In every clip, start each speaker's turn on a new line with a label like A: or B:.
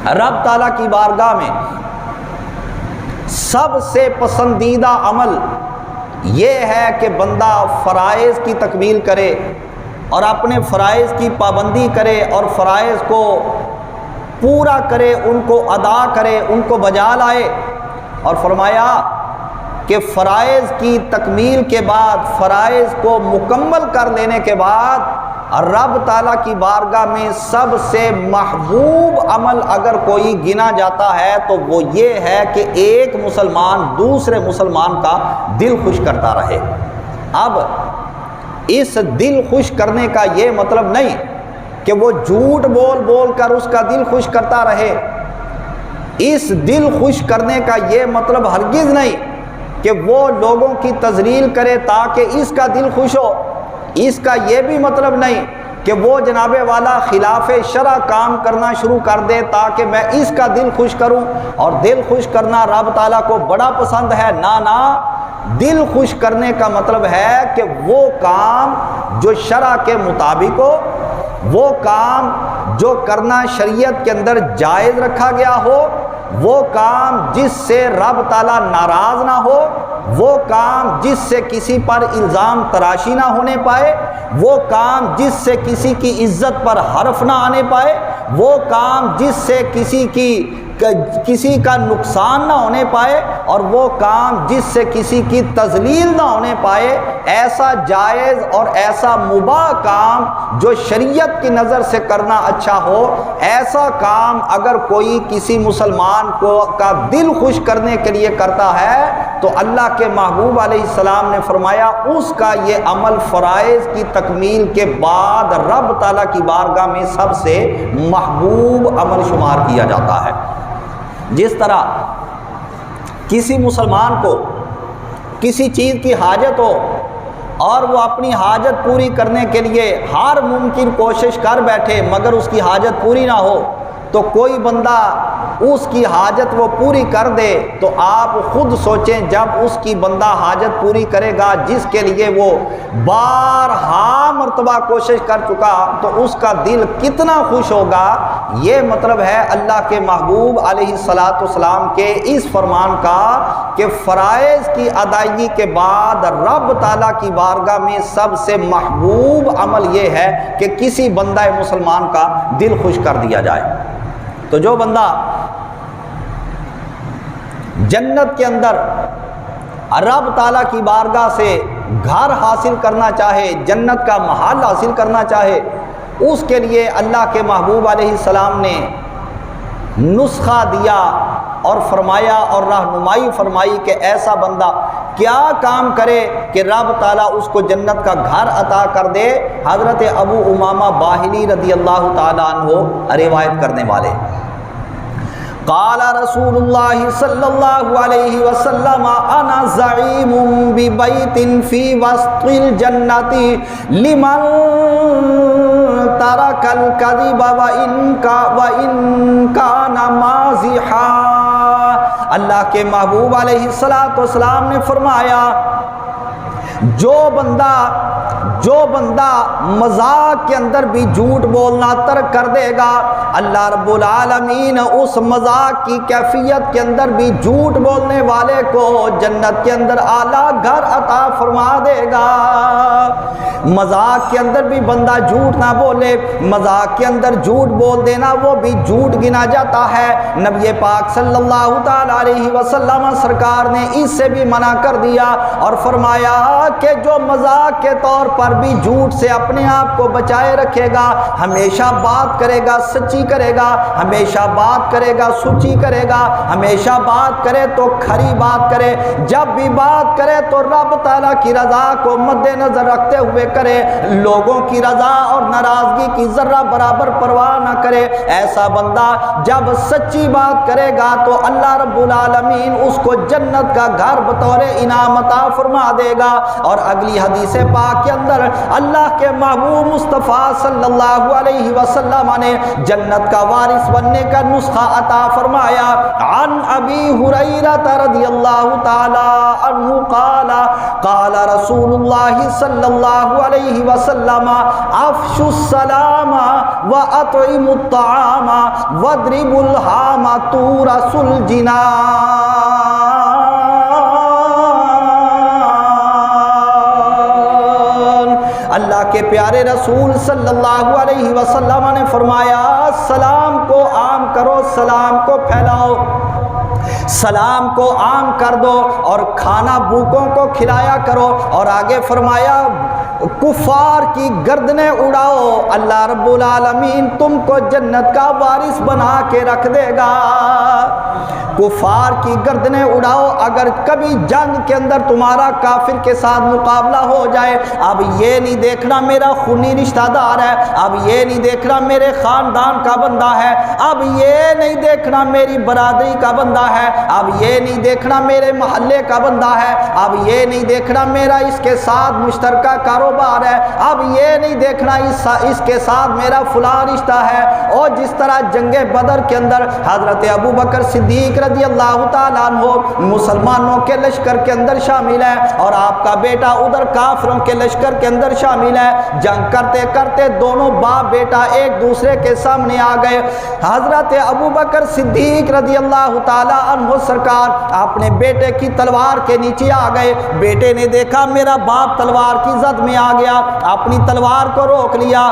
A: رب تعالیٰ کی بارگاہ میں سب سے پسندیدہ عمل یہ ہے کہ بندہ فرائض کی تکمیل کرے اور اپنے فرائض کی پابندی کرے اور فرائض کو پورا کرے، ان کو ادا کرے، ان کو بجا لائے۔ اور فرمایا کہ فرائض کی تکمیل کے بعد، فرائض کو مکمل کر لینے کے بعد رب تعالیٰ کی بارگاہ میں سب سے محبوب عمل اگر کوئی گنا جاتا ہے تو وہ یہ ہے کہ ایک مسلمان دوسرے مسلمان کا دل خوش کرتا رہے۔ اب اس دل خوش کرنے کا یہ مطلب نہیں کہ وہ جھوٹ بول بول کر اس کا دل خوش کرتا رہے۔ اس دل خوش کرنے کا یہ مطلب ہرگز نہیں کہ وہ لوگوں کی تذلیل کرے تاکہ اس کا دل خوش ہو۔ اس کا یہ بھی مطلب نہیں کہ وہ جناب والا خلاف شرع کام کرنا شروع کر دے تاکہ میں اس کا دل خوش کروں، اور دل خوش کرنا رب تعالیٰ کو بڑا پسند ہے۔ نہ، دل خوش کرنے کا مطلب ہے کہ وہ کام جو شرع کے مطابق ہو، وہ کام جو کرنا شریعت کے اندر جائز رکھا گیا ہو، وہ کام جس سے رب تعالیٰ ناراض نہ ہو، وہ کام جس سے کسی پر الزام تراشی نہ ہونے پائے، وہ کام جس سے کسی کی عزت پر حرف نہ آنے پائے، وہ کام جس سے کسی کا نقصان نہ ہونے پائے، اور وہ کام جس سے کسی کی تذلیل نہ ہونے پائے۔ ایسا جائز اور ایسا مباح کام جو شریعت کی نظر سے کرنا اچھا ہو، ایسا کام اگر کوئی کسی مسلمان کا دل خوش کرنے کے لیے کرتا ہے تو اللہ کے محبوب علیہ السلام نے فرمایا اس کا یہ عمل فرائض کی تکمیل کے بعد رب تعالیٰ کی بارگاہ میں سب سے محبوب عمل شمار کیا جاتا ہے۔ جس طرح کسی مسلمان کو کسی چیز کی حاجت ہو اور وہ اپنی حاجت پوری کرنے کے لیے ہر ممکن کوشش کر بیٹھے مگر اس کی حاجت پوری نہ ہو، تو کوئی بندہ اس کی حاجت وہ پوری کر دے تو آپ خود سوچیں جب اس کی بندہ حاجت پوری کرے گا جس کے لیے وہ بارہا مرتبہ کوشش کر چکا تو اس کا دل کتنا خوش ہوگا۔ یہ مطلب ہے اللہ کے محبوب علیہ الصلاۃ والسلام کے اس فرمان کا کہ فرائض کی ادائیگی کے بعد رب تعالیٰ کی بارگاہ میں سب سے محبوب عمل یہ ہے کہ کسی بندہ مسلمان کا دل خوش کر دیا جائے۔ تو جو بندہ جنت کے اندر رب تعالیٰ کی بارگاہ سے گھر حاصل کرنا چاہے، جنت کا محل حاصل کرنا چاہے، اس کے لیے اللہ کے محبوب علیہ السلام نے نسخہ دیا اور فرمایا اور رہنمائی فرمائی کہ ایسا بندہ کیا کام کرے کہ رب تعالیٰ اس کو جنت کا گھر عطا کر دے۔ حضرت ابو امامہ باہلی رضی اللہ تعالیٰ عنہ روایت کرنے والے، قال رسول اللہ صلی اللہ علیہ وسلم انا زعیم ببیت فی وسط الجنت لمن ترک الکذب وان کان مازحا۔ اللہ کے محبوب علیہ الصلاۃ والسلام نے فرمایا جو بندہ مذاق کے اندر بھی جھوٹ بولنا ترک کر دے گا، اللہ رب العالمین اس مذاق کی کیفیت کے اندر بھی جھوٹ بولنے والے کو جنت کے اندر اعلیٰ گھر عطا فرما دے گا۔ مذاق کے اندر بھی بندہ جھوٹ نہ بولے، مذاق کے اندر جھوٹ بول دینا وہ بھی جھوٹ گنا جاتا ہے۔ نبی پاک صلی اللہ تعالی علیہ وسلم سرکار نے اس سے بھی منع کر دیا اور فرمایا کہ جو مذاق کے طور پر بھی جھوٹ سے اپنے آپ کو بچائے رکھے گا، ہمیشہ بات کرے گا سچی کرے گا، ہمیشہ بات کرے گا سچی کرے گا، ہمیشہ بات کرے تو کھری بات کرے، جب بھی بات کرے تو رب تعالیٰ کی رضا کو مد نظر رکھتے ہوئے کرے، لوگوں کی رضا اور ناراضگی کی ذرہ برابر پرواہ نہ کرے۔ ایسا بندہ جب سچی بات کرے گا تو اللہ رب العالمین اس کو جنت کا گھر بطور انعام عطا فرما دے گا۔ اور اگلی حدیث پاک کے اندر اللہ کے محبوب مصطفیٰ صلی اللہ علیہ وسلم نے جنت کا وارث بننے کا نسخہ عطا فرمایا۔ عن ابی ہریرہ رضی اللہ تعالی عنہ قال قال رسول اللہ صلی اللہ علیہ وسلم افشوا السلام واطعموا الطعام واضربوا الحام تورثوا الجنان۔ اللہ کے پیارے رسول صلی اللہ علیہ وسلم نے فرمایا سلام کو عام کرو، سلام کو پھیلاؤ، سلام کو عام کر دو اور کھانا بھوکوں کو کھلایا کرو۔ اور آگے فرمایا کفار کی گردنیں اڑاؤ، اللہ رب العالمین تم کو جنت کا وارث بنا کے رکھ دے گا۔ کفار کی گردنیں اڑاؤ، اگر کبھی جنگ کے اندر تمہارا کافر کے ساتھ مقابلہ ہو جائے، اب یہ نہیں دیکھنا میرا خونی رشتہ دار ہے، اب یہ نہیں دیکھنا میرے خاندان کا بندہ ہے، اب یہ نہیں دیکھنا میری برادری کا بندہ ہے، اب یہ نہیں دیکھنا میرے محلے کا بندہ ہے، اب یہ نہیں دیکھنا میرا اس کے ساتھ مشترکہ کاروبار ہے، اب یہ نہیں دیکھنا اس کے ساتھ میرا فلاں رشتہ ہے۔ اور جس طرح جنگ بدر کے اندر حضرت ابو بکر صدیق رضی اللہ تعالیٰ عنہ مسلمانوں کے لشکر کے اندر شامل ہے اور آپ کا بیٹا ادھر کافروں کے لشکر کے اندر شامل ہے، جنگ کرتے کرتے دونوں باپ بیٹا ایک دوسرے کے سامنے آ گئے۔ حضرت ابو بکر صدیق رضی اللہ تعالیٰ عنہ سرکار اپنے بیٹے کی تلوار کے نیچے آ گئے۔ بیٹے نے دیکھا میرا باپ تلوار کی زد میں آ گیا، اپنی تلوار کو روک لیا۔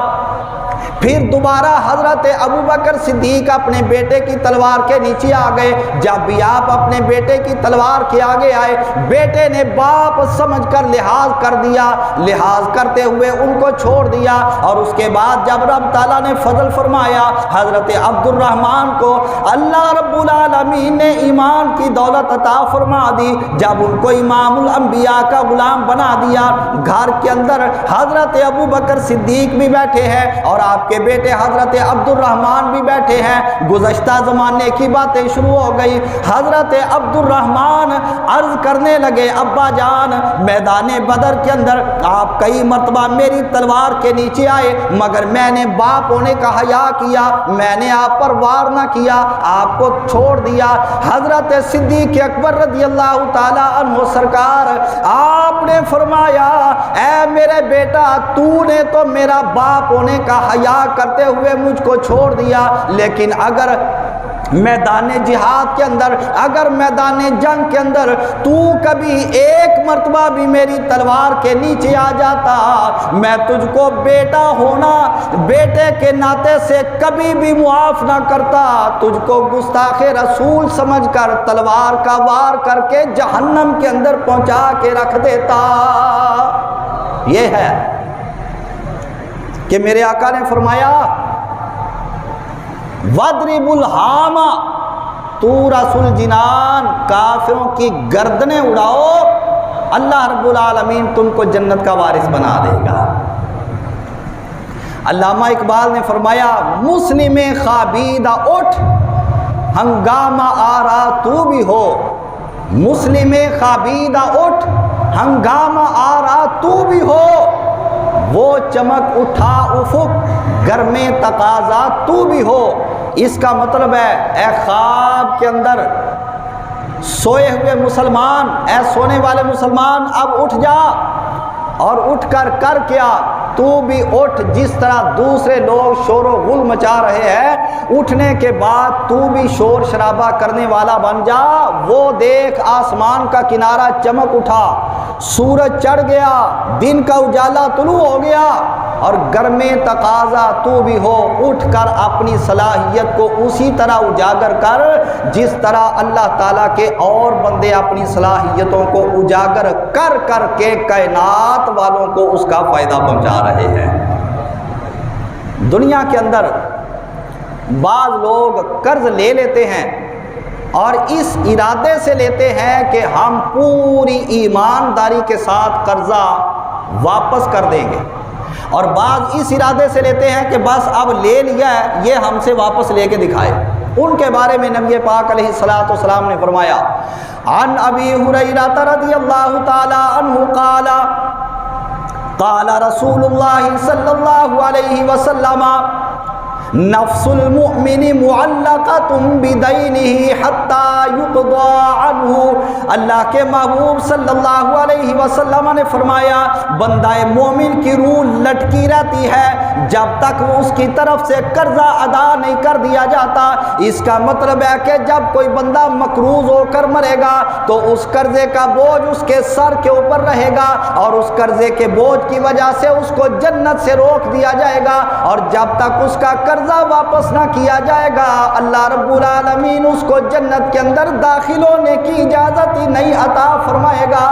A: پھر دوبارہ حضرت ابو بکر صدیق اپنے بیٹے کی تلوار کے نیچے آ گئے۔ جب بھی آپ اپنے بیٹے کی تلوار کے آگے آئے، بیٹے نے باپ سمجھ کر لحاظ کر دیا، لحاظ کرتے ہوئے ان کو چھوڑ دیا۔ اور اس کے بعد جب رب تعالیٰ نے فضل فرمایا حضرت عبد الرحمن کو اللہ رب العالمین نے ایمان کی دولت عطا فرما دی، جب ان کو امام الانبیاء کا غلام بنا دیا، گھر کے اندر حضرت ابو بکر صدیق بھی بیٹھے ہیں اور آپ کے بیٹے حضرت عبد الرحمن بھی بیٹھے ہیں۔ گزشتہ زمانے کی باتیں شروع ہو گئی۔ حضرت عبد الرحمن عرض کرنے لگے ابا جان میدان بدر کے اندر آپ کئی مرتبہ میری تلوار کے نیچے آئے، مگر میں نے باپ ہونے کا حیا کیا، میں نے آپ پر وار نہ کیا، آپ کو چھوڑ دیا۔ حضرت صدیق اکبر رضی اللہ تعالی عنہ سرکار آپ نے فرمایا اے میرے بیٹا تو نے تو میرا باپ ہونے کا حیا کرتے ہوئے مجھ کو چھوڑ دیا، لیکن اگر میدان جہاد کے اندر، اگر میدان جنگ کے اندر تو کبھی ایک مرتبہ بھی میری تلوار کے نیچے آ جاتا، میں تجھ کو بیٹا ہونا بیٹے کے ناطے سے کبھی بھی معاف نہ کرتا، تجھ کو گستاخ رسول سمجھ کر تلوار کا وار کر کے جہنم کے اندر پہنچا کے رکھ دیتا۔ یہ ہے کہ میرے آقا نے فرمایا وَاضْرِبُوا الْحَامَ تُورَثُوا الْجِنَانَ، کافروں کی گردنیں اڑاؤ، اللہ رب العالمین تم کو جنت کا وارث بنا دے گا۔ علامہ اقبال نے فرمایا مسلم خوابیدہ اٹھ ہنگامہ آرا تو بھی ہو، مسلم خوابیدہ اٹھ ہنگامہ آرا تو بھی ہو، وہ چمک اٹھا افق گھر میں تقاضا تو بھی ہو۔ اس کا مطلب ہے اے خواب کے اندر سوئے ہوئے مسلمان، اے سونے والے مسلمان اب اٹھ جا، اور اٹھ کر کیا تو بھی اٹھ، جس طرح دوسرے لوگ شور و غل مچا رہے ہیں اٹھنے کے بعد تو بھی شور شرابہ کرنے والا بن جا۔ وہ دیکھ آسمان کا کنارہ چمک اٹھا، سورج چڑھ گیا، دن کا اجالا طلوع ہو گیا، اور گھر میں تقاضا تو بھی ہو، اٹھ کر اپنی صلاحیت کو اسی طرح اجاگر کر جس طرح اللہ تعالیٰ کے اور بندے اپنی صلاحیتوں کو اجاگر کر کر کے کائنات والوں کو اس کا فائدہ پہنچا رہے ہیں۔ دنیا کے اندر بعض لوگ قرض لے لیتے ہیں اور اس ارادے سے لیتے ہیں کہ ہم پوری ایمانداری کے ساتھ قرضہ واپس کر دیں گے، اور بعض اس ارادے سے لیتے ہیں کہ بس اب لے لیا ہے یہ ہم سے واپس لے کے دکھائے۔ ان کے بارے میں نبی پاک علیہ الصلوۃ والسلام نے فرمایا عن ابی ہریرہ رضی اللہ تعالی عنہ قال قال رسول اللہ صلی اللہ علیہ وسلم نفس المؤمن معلقۃ بدینہ حتی یقضی عنہ۔ اللہ کے محبوب صلی اللہ علیہ وسلم نے فرمایا بندہ مومن کی روح لٹکی رہتی ہے جب تک اس کی طرف سے قرضہ ادا نہیں کر دیا جاتا۔ اس کا مطلب ہے کہ جب کوئی بندہ مقروض ہو کر مرے گا تو اس قرضے کا بوجھ اس کے سر کے اوپر رہے گا، اور اس قرضے کے بوجھ کی وجہ سے اس کو جنت سے روک دیا جائے گا، اور جب تک اس کا قرضہ واپس نہ کیا جائے گا اللہ رب العالمین اس کو جنت کے اندر داخل ہونے کی اجازت ہی نہیں عطا فرمائے گا۔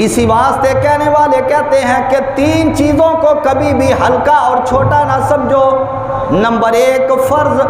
A: اسی واسطے کہنے والے کہتے ہیں کہ تین چیزوں کو کبھی بھی ہلکا اور چھوٹا نہ سمجھو۔ نمبر 1 فرض،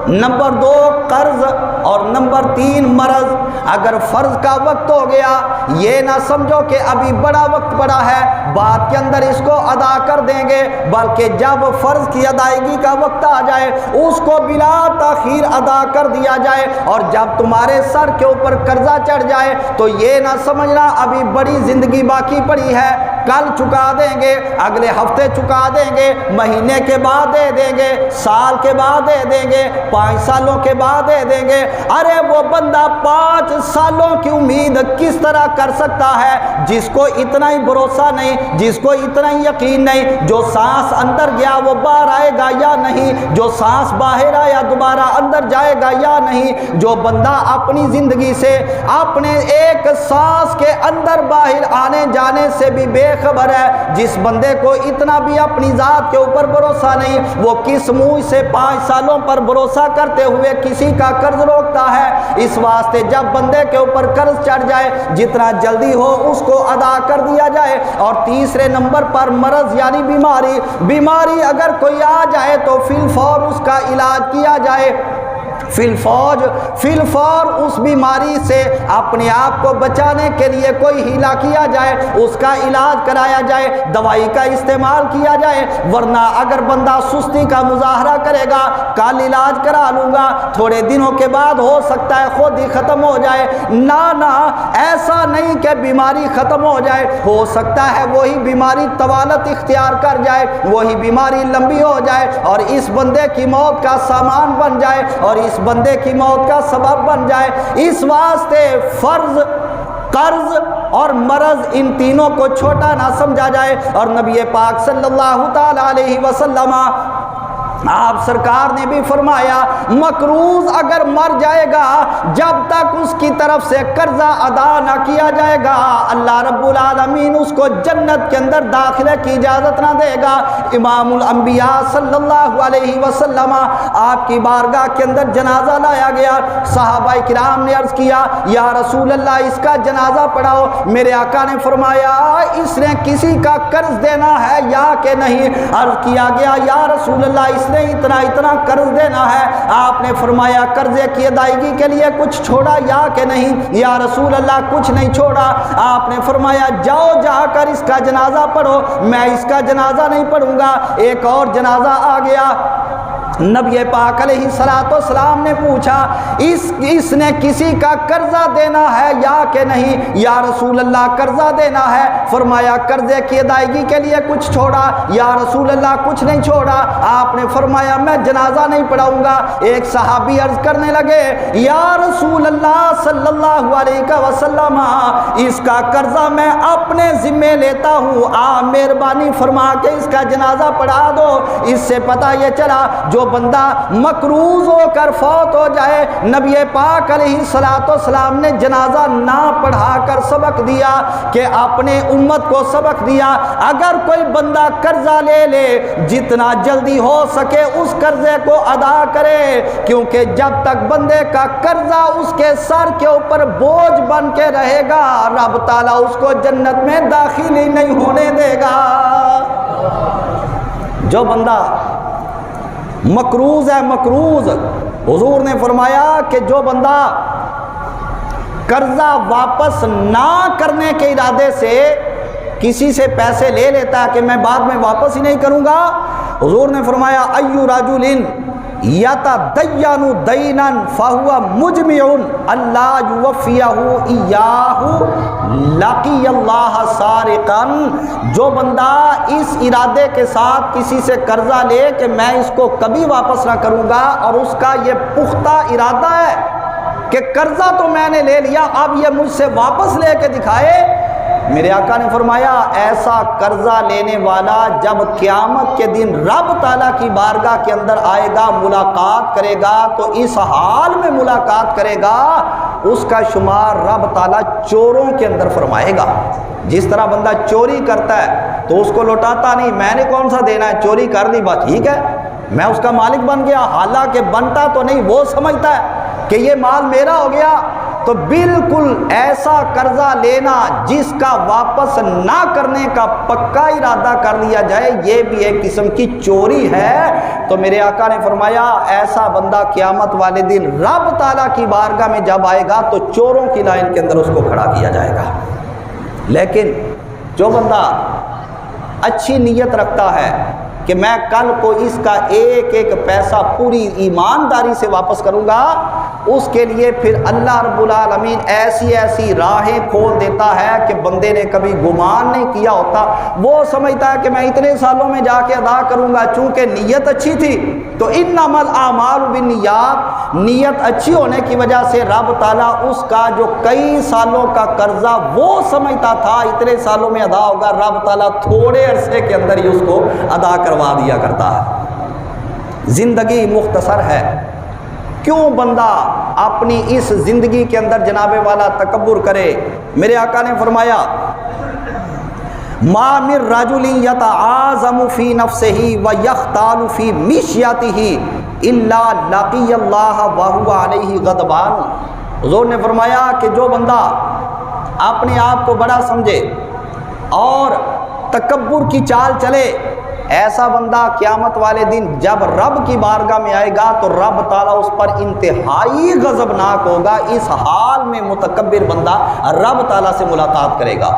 A: نمبر 2 قرض، اور نمبر 3 مرض۔ اگر فرض کا وقت ہو گیا یہ نہ سمجھو کہ ابھی بڑا وقت پڑا ہے بعد کے اندر اس کو ادا کر دیں گے، بلکہ جب فرض کی ادائیگی کا وقت آ جائے اس کو بلا تاخیر ادا کر دیا جائے، اور جب تمہارے سر کے اوپر قرضہ چڑھ جائے تو یہ نہ سمجھنا ابھی بڑی زندگی باقی پڑی ہے، کل چکا دیں گے، اگلے ہفتے چکا دیں گے، مہینے کے بعد دے دیں گے، سال کے بعد دے دیں گے، 5 سالوں کے بعد دے دیں گے۔ ارے وہ بندہ 5 سالوں کی امید کس طرح کر سکتا ہے جس کو اتنا ہی بھروسہ نہیں، جس کو اتنا ہی یقین نہیں، جو سانس اندر گیا وہ باہر آئے گا یا نہیں، جو سانس باہر آیا دوبارہ اندر جائے گا یا نہیں۔ جو بندہ اپنی زندگی سے اپنے ایک سانس کے اندر باہر آنے جانے سے بھی بے خبر ہے، جس بندے کو اتنا بھی اپنی ذات کے اوپر بھروسہ نہیں، وہ کس منہ سے 5 سالوں پر بھروسہ کرتے ہوئے کسی کا قرض روکتا ہے۔ اس واسطے جب بندے کے اوپر قرض چڑھ جائے جتنا جلدی ہو اس کو ادا کر دیا جائے۔ اور تیسرے نمبر پر مرض یعنی بیماری اگر کوئی آ جائے تو فی الفور اس کا علاج کیا جائے، فی الفور اس بیماری سے اپنے آپ کو بچانے کے لیے کوئی ہیلا کیا جائے، اس کا علاج کرایا جائے، دوائی کا استعمال کیا جائے۔ ورنہ اگر بندہ سستی کا مظاہرہ کرے گا کل علاج کرا لوں گا تھوڑے دنوں کے بعد ہو سکتا ہے خود ہی ختم ہو جائے، نہ ایسا نہیں کہ بیماری ختم ہو جائے، ہو سکتا ہے وہی بیماری طوالت اختیار کر جائے، وہی بیماری لمبی ہو جائے اور اس بندے کی موت کا سامان بن جائے اور اس بندے کی موت کا سبب بن جائے۔ اس واسطے فرض، قرض اور مرض ان تینوں کو چھوٹا نہ سمجھا جائے۔ اور نبی پاک صلی اللہ تعالی علیہ وسلم آپ سرکار نے بھی فرمایا مقروض اگر مر جائے گا جب تک اس کی طرف سے قرضہ ادا نہ کیا جائے گا اللہ رب العالمین اس کو جنت کے اندر داخلے کی اجازت نہ دے گا۔ امام الانبیاء صلی اللہ علیہ وسلم آپ کی بارگاہ کے اندر جنازہ لایا گیا، صحابہ کرام نے عرض کیا یا رسول اللہ اس کا جنازہ پڑھاؤ۔ میرے آقا نے فرمایا اس نے کسی کا قرض دینا ہے یا کہ نہیں؟ عرض کیا گیا یا رسول اللہ اس نے اتنا قرض دینا ہے۔ آپ نے فرمایا قرضے کی ادائیگی کے لیے کچھ چھوڑا یا کہ نہیں؟ یا رسول اللہ کچھ نہیں چھوڑا۔ آپ نے فرمایا جاؤ جا کر اس کا جنازہ پڑھو، میں اس کا جنازہ نہیں پڑھوں گا۔ ایک اور جنازہ آ گیا، نبی پاک علیہ الصلوۃ والسلام نے پوچھا اس نے کسی کا قرضہ دینا ہے یا کہ نہیں؟ یا رسول اللہ قرضہ دینا ہے۔ فرمایا قرضے کی ادائیگی کے لیے کچھ چھوڑا؟ یا رسول اللہ کچھ نہیں چھوڑا۔ آپ نے فرمایا میں جنازہ نہیں پڑھاؤں گا۔ ایک صحابی عرض کرنے لگے یا رسول اللہ صلی اللہ علیہ وسلم اس کا قرضہ میں اپنے ذمے لیتا ہوں، آپ مہربانی فرما کے اس کا جنازہ پڑھا دو۔ اس سے پتہ یہ چلا جو بندہ مقروض ہو کر فوت ہو جائے نبی پاک علیہ الصلوۃ والسلام نے جنازہ نہ پڑھا کر سبق دیا کہ اپنے امت کو سبق دیا اگر کوئی بندہ قرضہ لے لے جتنا جلدی ہو سکے اس قرضے کو ادا کرے، کیونکہ جب تک بندے کا قرضہ اس کے سر کے اوپر بوجھ بن کے رہے گا رب تعالیٰ اس کو جنت میں داخل ہی نہیں ہونے دے گا۔ جو بندہ مقروض ہے، مقروض حضور نے فرمایا کہ جو بندہ قرضہ واپس نہ کرنے کے ارادے سے کسی سے پیسے لے لیتا ہے کہ میں بعد میں واپس ہی نہیں کروں گا، حضور نے فرمایا ایو رجل یتدین دینا فہو مجمع اللہ یوفیہ ایاہ لقی اللہ سارقا، جو بندہ اس ارادے کے ساتھ کسی سے قرضہ لے کہ میں اس کو کبھی واپس نہ کروں گا، اور اس کا یہ پختہ ارادہ ہے کہ قرضہ تو میں نے لے لیا اب یہ مجھ سے واپس لے کے دکھائے، میرے آقا نے فرمایا ایسا قرضہ لینے والا جب قیامت کے دن رب تعالیٰ کی بارگاہ کے اندر آئے گا، ملاقات کرے گا، تو اس حال میں ملاقات کرے گا اس کا شمار رب تعالیٰ چوروں کے اندر فرمائے گا۔ جس طرح بندہ چوری کرتا ہے تو اس کو لوٹاتا نہیں، میں نے کون سا دینا ہے، چوری کر دی بات ٹھیک ہے میں اس کا مالک بن گیا، حالانکہ بنتا تو نہیں، وہ سمجھتا ہے کہ یہ مال میرا ہو گیا۔ تو بالکل ایسا قرضہ لینا جس کا واپس نہ کرنے کا پکا ارادہ کر لیا جائے، یہ بھی ایک قسم کی چوری ہے۔ تو میرے آقا نے فرمایا ایسا بندہ قیامت والے دن رب تعالیٰ کی بارگاہ میں جب آئے گا تو چوروں کی لائن کے اندر اس کو کھڑا کیا جائے گا۔ لیکن جو بندہ اچھی نیت رکھتا ہے کہ میں کل کو اس کا ایک ایک پیسہ پوری ایمانداری سے واپس کروں گا، اس کے لیے پھر اللہ رب العالمین ایسی ایسی راہیں کھول دیتا ہے کہ بندے نے کبھی گمان نہیں کیا ہوتا۔ وہ سمجھتا ہے کہ میں اتنے سالوں میں جا کے ادا کروں گا، چونکہ نیت اچھی تھی۔ تو انما الاعمال بالنیات، نیت اچھی ہونے کی وجہ سے رب تعالیٰ اس کا جو کئی سالوں کا قرضہ وہ سمجھتا تھا اتنے سالوں میں ادا ہوگا، رب تعالیٰ تھوڑے عرصے کے اندر ہی اس کو ادا کروا دیا کرتا ہے۔ زندگی مختصر ہے، کیوں بندہ اپنی اس زندگی کے اندر جناب والا تکبر کرے؟ میرے آقا نے فرمایا ما من رجل یتعاظم فی نفسہ ویختال فی مشیتہ الا لقی اللہ وہو علیہ غضبان۔ حضور نے فرمایا کہ جو بندہ اپنے آپ کو بڑا سمجھے اور تکبر کی چال چلے، ایسا بندہ قیامت والے دن جب رب کی بارگاہ میں آئے گا تو رب تعالیٰ اس پر انتہائی غضبناک ہوگا۔ اس حال میں متکبر بندہ رب تعالیٰ سے ملاقات کرے گا۔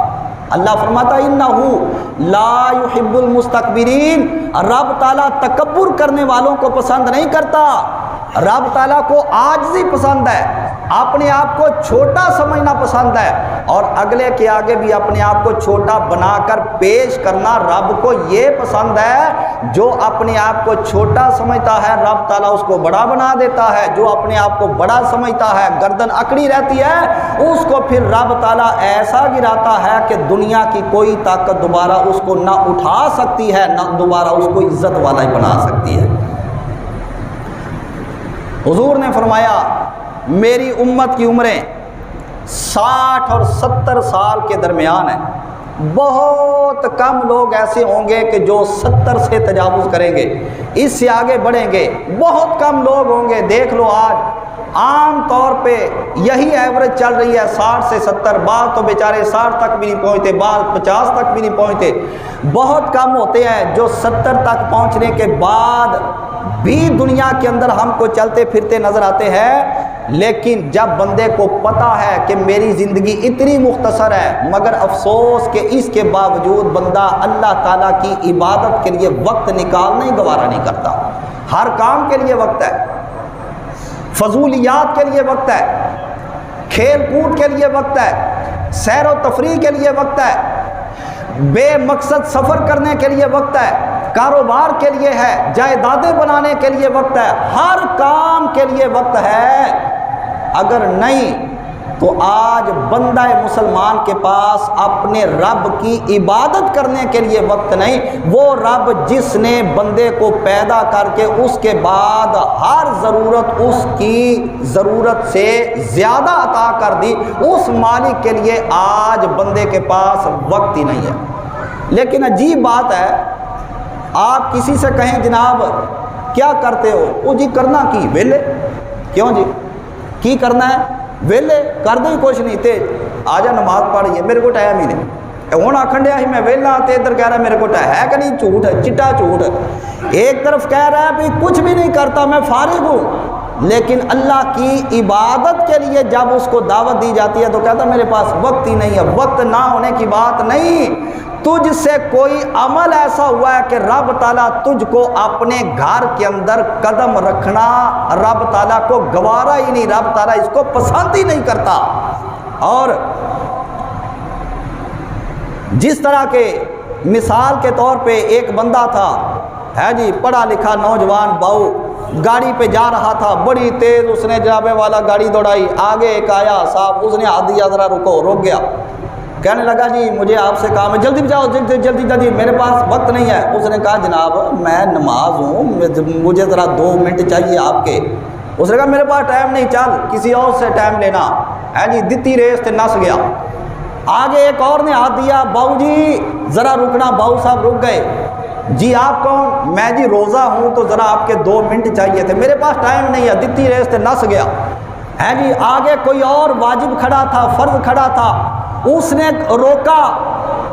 A: اللہ فرماتا انہ لا یحب المستکبرین، رب تعالیٰ تکبر کرنے والوں کو پسند نہیں کرتا۔ رب تعالیٰ کو عاجزی پسند ہے، اپنے آپ کو چھوٹا سمجھنا پسند ہے، اور اگلے کے آگے بھی اپنے آپ کو چھوٹا بنا کر پیش کرنا رب کو یہ پسند ہے۔ جو اپنے آپ کو چھوٹا سمجھتا ہے رب تعالیٰ اس کو بڑا بنا دیتا ہے، جو اپنے آپ کو بڑا سمجھتا ہے گردن اکڑی رہتی ہے، اس کو پھر رب تعالیٰ ایسا گراتا ہے کہ دنیا کی کوئی طاقت دوبارہ اس کو نہ اٹھا سکتی ہے، نہ دوبارہ اس کو عزت والا ہی بنا سکتی ہے۔ حضور نے فرمایا میری امت کی عمریں 60 اور 70 سال کے درمیان ہیں، بہت کم لوگ ایسے ہوں گے کہ جو 70 سے تجاوز کریں گے، اس سے آگے بڑھیں گے، بہت کم لوگ ہوں گے۔ دیکھ لو آج عام طور پہ یہی ایوریج چل رہی ہے 60 سے 70، بعض تو بیچارے 60 تک بھی نہیں پہنچتے، بعض 50 تک بھی نہیں پہنچتے، بہت کم ہوتے ہیں جو 70 تک پہنچنے کے بعد بھی دنیا کے اندر ہم کو چلتے پھرتے نظر آتے ہیں۔ لیکن جب بندے کو پتہ ہے کہ میری زندگی اتنی مختصر ہے، مگر افسوس کہ اس کے باوجود بندہ اللہ تعالیٰ کی عبادت کے لیے وقت نکالنا ہی گوارا نہیں کرتا۔ ہر کام کے لیے وقت ہے، فضولیات کے لیے وقت ہے، کھیل کود کے لیے وقت ہے، سیر و تفریح کے لیے وقت ہے، بے مقصد سفر کرنے کے لیے وقت ہے، کاروبار کے لیے ہے، جائیدادیں بنانے کے لیے وقت ہے، ہر کام کے لیے وقت ہے۔ اگر نہیں تو آج بندہ مسلمان کے پاس اپنے رب کی عبادت کرنے کے لیے وقت نہیں۔ وہ رب جس نے بندے کو پیدا کر کے اس کے بعد ہر ضرورت اس کی ضرورت سے زیادہ عطا کر دی، اس مالک کے لیے آج بندے کے پاس وقت ہی نہیں ہے۔ لیکن عجیب بات ہے، آپ کسی سے کہیں جناب کیا کرتے ہو، وہ جی کرنا کی ویلے، کیوں جی کی کرنا ہے، ویلے کر دیں کچھ نہیں تے آ جا نماز پڑھیے، میرے کو ٹائم ہی نہیں، ہوں آکھن ڈیا ہی میں ویلا تے ادھر کہہ رہا میرے کو ٹائم ہے کہ نہیں، جھوٹ ہے، چٹا جھوٹ ہے۔ ایک طرف کہہ رہا ہے بھائی کچھ بھی نہیں کرتا میں فارغ ہوں، لیکن اللہ کی عبادت کے لیے جب اس کو دعوت دی جاتی ہے تو کہتا میرے پاس وقت ہی نہیں ہے۔ وقت نہ ہونے کی بات نہیں، تجھ سے کوئی عمل ایسا ہوا ہے کہ رب تعالیٰ تجھ کو اپنے گھر کے اندر قدم رکھنا رب تعالیٰ کو گوارا ہی نہیں، رب تعالیٰ اس کو پسند ہی نہیں کرتا۔ اور جس طرح کے مثال کے طور پہ ایک بندہ تھا ہے جی، پڑھا لکھا نوجوان بہو، گاڑی پہ جا رہا تھا، بڑی تیز اس نے جناب والا گاڑی دوڑائی، آگے ایک آیا صاحب، اس نے ہاتھ دیا، ذرا رکو، رک گیا، کہنے لگا جی مجھے آپ سے کام ہے، جلدی جاؤ، جلدی، میرے پاس وقت نہیں ہے۔ اس نے کہا جناب میں نماز ہوں، مجھے ذرا 2 منٹ چاہیے آپ کے۔ اس نے کہا میرے پاس ٹائم نہیں، چل کسی اور سے ٹائم لینا ہے جی، دتی ریس تے نس گیا۔ آگے ایک اور نے ہاتھ دیا، باؤ جی ذرا رکنا، باؤ صاحب رک گئے۔ جی آپ کون؟ میں جی روزہ ہوں تو ذرا آپ کے 2 منٹ چاہیے تھے، میرے پاس ٹائم نہیں ہے، دتی ریس تے نس گیا ہے جی۔ آگے کوئی اور واجب کھڑا تھا، فرض کھڑا تھا، اس نے روکا،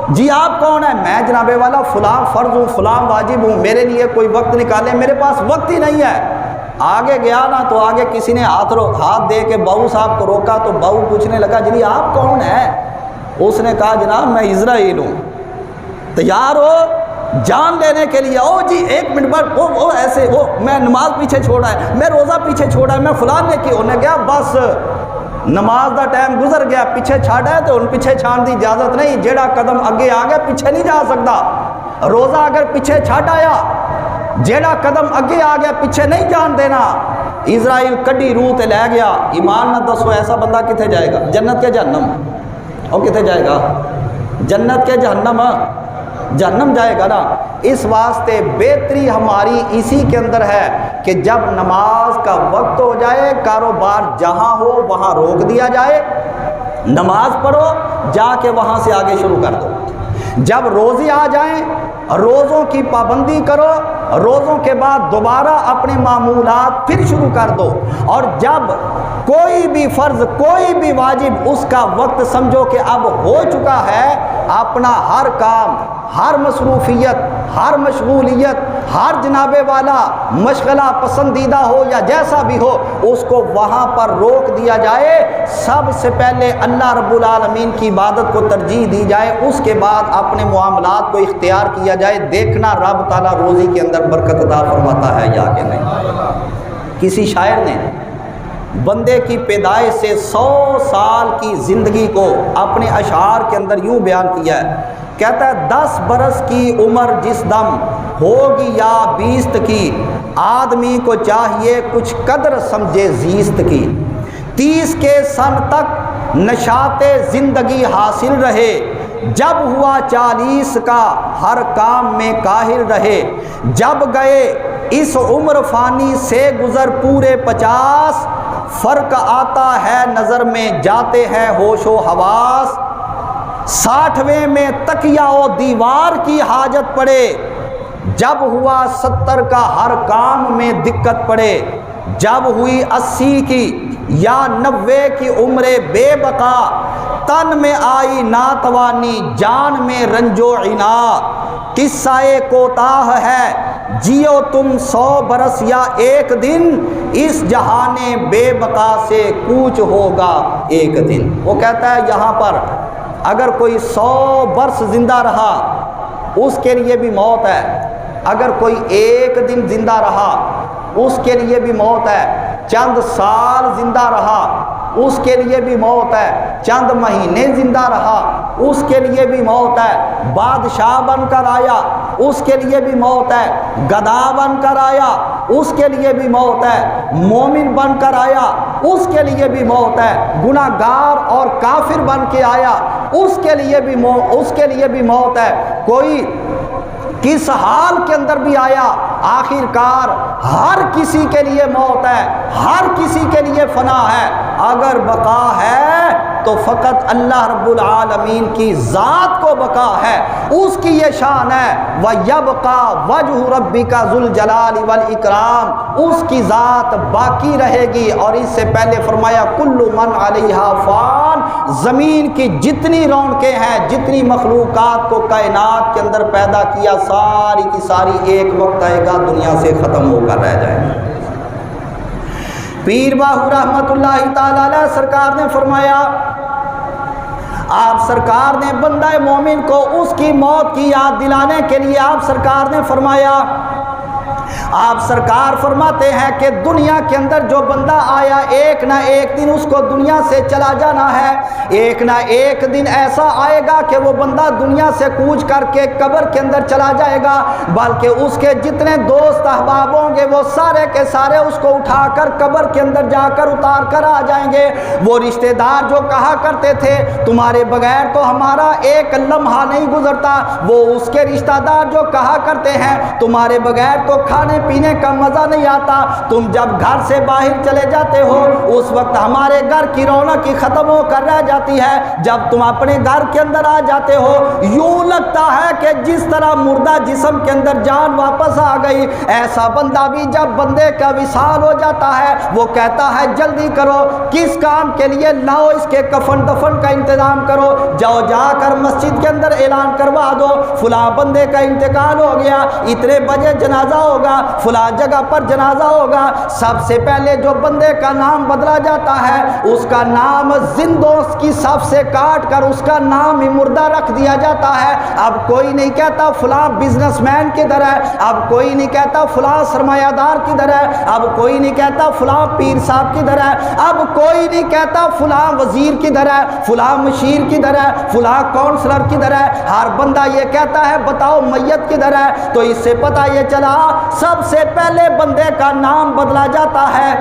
A: جی آپ کون ہیں؟ میں جناب والا فلاں فرض ہوں، فلاں واجب ہوں، میرے لیے کوئی وقت نکالے، میرے پاس وقت ہی نہیں ہے۔ آگے گیا نا تو آگے کسی نے ہاتھ دے کے بہو صاحب کو روکا، تو بہو پوچھنے لگا جی آپ کون ہیں؟ اس نے کہا جناب میں اسرائیل ہوں۔ تیار ہو جان لینے کے لیے؟ او جی 1 منٹ بعد وہ ایسے وہ میں نماز پیچھے چھوڑا ہے، میں روزہ پیچھے چھوڑا ہے، میں فلاں نے کی۔ انہیں کہا بس نماز دا ٹائم گزر گیا، پیچھے چھاڑا ہے تو ان پیچھے چھان دی اجازت نہیں، جیڑا قدم اگے آ گیا پیچھے نہیں جا سکتا۔ روزہ اگر پیچھے چھاڑ آیا، جیڑا قدم اگے آ گیا پیچھے نہیں جان دینا۔ اسرائیل کڈی روح تے لے گیا۔ ایمان نہ دسو ایسا بندہ کتنے جائے گا؟ جنت کے جہنم؟ اور کتنے جائے گا؟ جنت کے جہنم؟ جہنم جائے گا نا۔ اس واسطے بہتری ہماری اسی کے اندر ہے کہ جب نماز کا وقت ہو جائے، کاروبار جہاں ہو وہاں روک دیا جائے، نماز پڑھو، جا کے وہاں سے آگے شروع کر دو۔ جب روزے آ جائیں روزوں کی پابندی کرو، روزوں کے بعد دوبارہ اپنے معمولات پھر شروع کر دو۔ اور جب کوئی بھی فرض، کوئی بھی واجب، اس کا وقت سمجھو کہ اب ہو چکا ہے، اپنا ہر کام، ہر مصروفیت، ہر مشغولیت، ہر جناب والا مشغلہ پسندیدہ ہو یا جیسا بھی ہو، اس کو وہاں پر روک دیا جائے۔ سب سے پہلے اللہ رب العالمین کی عبادت کو ترجیح دی جائے، اس کے بعد اپنے معاملات کو اختیار کیا جائے۔ دیکھنا رب تعالیٰ روزی کے اندر برکت عطا فرماتا ہے یا کہ نہیں۔ کسی شاعر نے بندے کی پیدائش سے 100 سال کی زندگی کو اپنے اشعار کے اندر یوں بیان کیا ہے، کہتا ہے 10 برس کی عمر جس دم ہوگی یا 20 کی، آدمی کو چاہیے کچھ قدر سمجھے زیست کی۔ 30 کے سن تک نشاط زندگی حاصل رہے، جب ہوا 40 کا ہر کام میں کاہل رہے۔ جب گئے اس عمر فانی سے گزر پورے 50، فرق آتا ہے نظر میں جاتے ہیں ہوش و حواس۔ 60ویں میں تکیہ و دیوار کی حاجت پڑے، جب ہوا 70 کا ہر کام میں دقت پڑے۔ جب ہوئی 80 کی یا 90 کی عمر بے بقا، تن میں آئی ناتوانی جان میں رنج و عنا۔ قصہ کوتاہ ہے جیو تم 100 برس یا 1 دن، اس جہان بے بقا سے کوچ ہوگا ایک دن۔ وہ کہتا ہے یہاں پر اگر کوئی 100 برس زندہ رہا اس کے لیے بھی موت ہے، اگر کوئی 1 دن زندہ رہا اس کے لیے بھی موت ہے، چند سال زندہ رہا اس کے لیے بھی موت ہے، چند مہینے زندہ رہا اس کے لیے بھی موت ہے، بادشاہ بن کر آیا اس کے لیے بھی موت ہے، گدھا بن کر آیا اس کے لیے بھی موت ہے، مومن بن کر آیا اس کے لیے بھی موت ہے، گناہ گار اور کافر بن کے آیا اس کے لیے بھی موت ہے، کوئی کس حال کے اندر بھی آیا، آخر کار ہر کسی کے لیے موت ہے، ہر کسی کے لیے فنا ہے۔ اگر بقا ہے تو فقط اللہ رب العالمین کی ذات کو بقا ہے، اس کی یہ شان ہے وَيَبْقَى وَجْهُ رَبِّكَ ذُو الْجَلَالِ وَالْإِكْرَامِ، اس کی ذات باقی رہے گی۔ اور اس سے پہلے فرمایا کُلُّ مَنْ عَلَيْهَا فان، زمین کی جتنی رونقیں ہیں، جتنی مخلوقات کو کائنات کے اندر پیدا کیا، ساری کی ساری ایک وقت آئے گا دنیا سے ختم ہو کر رہ جائیں گے۔ پیر باہو رحمت اللہ تعالی علیہ سرکار نے فرمایا آپ سرکار نے بندہ مومن کو اس کی موت کی یاد دلانے کے لیے آپ سرکار نے فرمایا، آپ سرکار فرماتے ہیں کہ دنیا کے اندر جو بندہ آیا ایک نہ ایک دن اس کو دنیا سے چلا جانا ہے، ایک نہ ایک دن ایسا آئے گا کہ وہ بندہ دنیا سے کوچ کر کے قبر کے اندر چلا جائے گا، بلکہ اس کے جتنے دوست احباب ہوں گے وہ سارے کے سارے اس کو اٹھا کر قبر کے اندر جا کر اتار کر آ جائیں گے۔ وہ رشتہ دار جو کہا کرتے تھے تمہارے بغیر تو ہمارا ایک لمحہ نہیں گزرتا، وہ اس کے رشتہ دار جو کہا کرتے ہیں تمہارے بغیر تو کھانے پینے کا مزہ نہیں آتا، تم جب گھر سے باہر چلے جاتے ہو اس وقت ہمارے گھر کی رونق ہی ختم ہو کر رہ جاتی ہے، جب تم اپنے گھر کے اندر آ جاتے ہو یوں لگتا ہے کہ جس طرح مردہ جسم کے اندر جان واپس آ گئی۔ ایسا بندہ بھی جب بندے کا وصال ہو جاتا ہے وہ کہتا ہے جلدی کرو، کس کام کے لیے لاؤ، اس کے کفن دفن کا انتظام کرو، جاؤ جا کر مسجد کے اندر اعلان کروا دو فلاں بندے کا انتقال ہو گیا، اتنے بجے جنازہ ہوگا، فلاں جگہ پر جنازہ ہوگا۔ سب سے پہلے جو بندے کا نام بدلا جاتا ہے اس کا نام زندوں کی صف سے کاٹ کر اس کا نام ہی مردہ رکھ دیا جاتا ہے۔ اب کوئی نہیں کہتا فلاں بزنس مین کدھر ہے، اب کوئی نہیں کہتا فلاں سرمایہ دار کدھر ہے، اب کوئی نہیں کہتا فلاں پیر صاحب کدھر ہے، اب کوئی نہیں کہتا فلاں وزیر کدھر ہے، فلاں مشیر کدھر ہے، فلاں کونسلر کدھر ہے، ہر بندہ یہ کہتا ہے بتاؤ میت کدھر ہے۔ تو اس سے پتہ یہ چلا سب سے پہلے بندے کا نام بدلا جاتا ہے،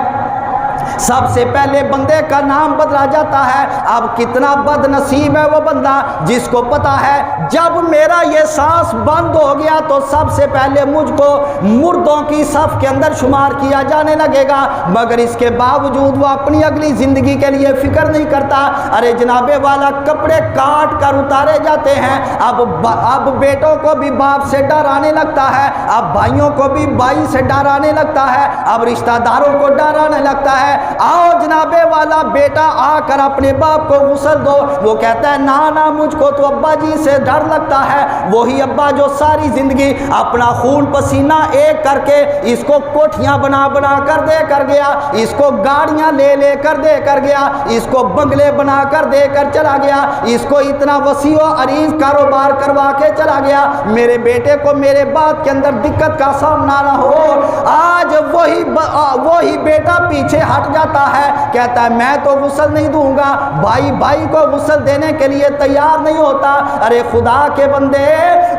A: سب سے پہلے بندے کا نام بدلا جاتا ہے۔ اب کتنا بد نصیب ہے وہ بندہ جس کو پتا ہے جب میرا یہ سانس بند ہو گیا تو سب سے پہلے مجھ کو مردوں کی صف کے اندر شمار کیا جانے لگے گا، مگر اس کے باوجود وہ اپنی اگلی زندگی کے لیے فکر نہیں کرتا۔ ارے جناب والا کپڑے کاٹ کر اتارے جاتے ہیں، اب بیٹوں کو بھی باپ سے ڈر آنے لگتا ہے، اب بھائیوں کو بھی بھائی سے ڈر آنے لگتا ہے، اب رشتہ داروں کو ڈر آنے لگتا ہے۔ آؤ جناب والا بیٹا آ کر اپنے باپ کو غسل دو، وہ کہتا ہے نا نا مجھ کو تو ابا جی سے ڈر لگتا ہے، وہی ابا جو ساری زندگی اپنا خون پسینہ ایک کر کے اس کو کوٹھیاں بنا بنا کر دے کر گیا، اس کو گاڑیاں لے لے کر دے کر گیا، اس کو بنگلے بنا کر دے کر چلا گیا، اس کو اتنا وسیع و عریض کاروبار کروا کے چلا گیا، میرے بیٹے کو میرے بات کے اندر دقت کا سامنا نہ ہو۔ آج وہی بیٹا پیچھے ہٹ جاتا ہے، کہتا ہے میں تو غسل نہیں دوں گا، بھائی بھائی کو غسل دینے کے لیے تیار نہیں ہوتا۔ ارے خدا کے بندے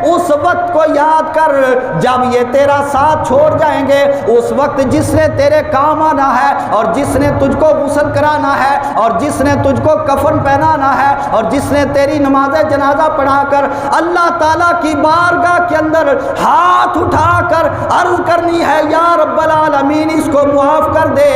A: اس وقت کو یاد کر جب یہ تیرا ساتھ چھوڑ جائیں گے، اس وقت جس نے تیرے کام آنا ہے اور جس نے تجھ کو غسل کرانا ہے اور جس نے تجھ کو کفن پہنانا ہے اور جس نے تیری نماز جنازہ پڑھا کر اللہ تعالیٰ کی بارگاہ کے اندر ہاتھ اٹھا کر عرض کرنی ہے یا رب العالمین اس کو معاف کر دے۔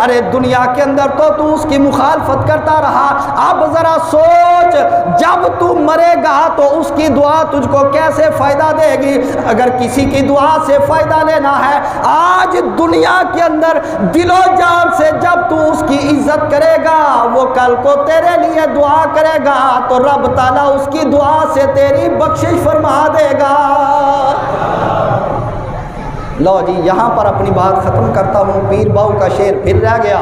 A: ارے دنیا کے اندر تو اس کی مخالفت کرتا رہا، اب ذرا سوچ جب تو مرے گا تو اس کی دعا تجھ کو کیسے فائدہ دے گی۔ اگر کسی کی دعا سے فائدہ لینا ہے آج دنیا کے اندر دل و جان سے جب تو اس کی عزت کرے گا وہ کل کو تیرے لیے دعا کرے گا تو رب تعالیٰ اس کی دعا سے تیری بخشش فرما دے گا۔ لو جی یہاں پر اپنی بات ختم کرتا ہوں، پیر باؤ کا شعر پھر رہ گیا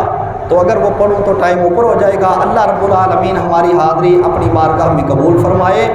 A: تو اگر وہ پڑھوں تو ٹائم اوپر ہو جائے گا۔ اللہ رب العالمین ہماری حاضری اپنی بارگاہ میں قبول فرمائے۔